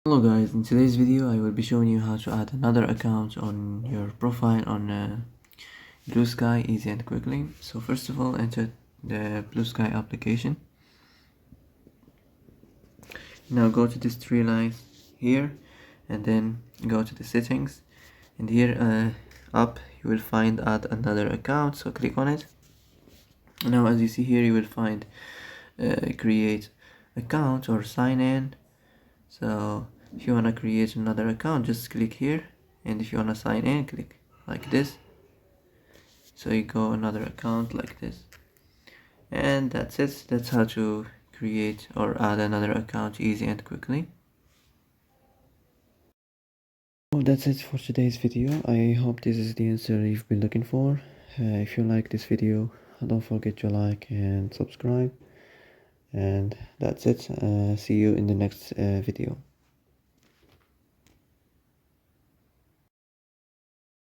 Hello guys, in today's video I will be showing you how to add another account on your profile on Bluesky easy and quickly. So first of all, enter the Bluesky application. Now go to this three lines here and then go to the settings, and here up you will find add another account, so click on it. Now as you see here you will find create account or sign in. So if you want to create another account, just click here, and if you want to sign in, click like this. So you go another account like this, and that's it. That's how to create or add another account easy and quickly. Well, that's it for today's video. I hope this is the answer you've been looking for. If you like this video, don't forget to like and subscribe, and that's it. See you in the next video.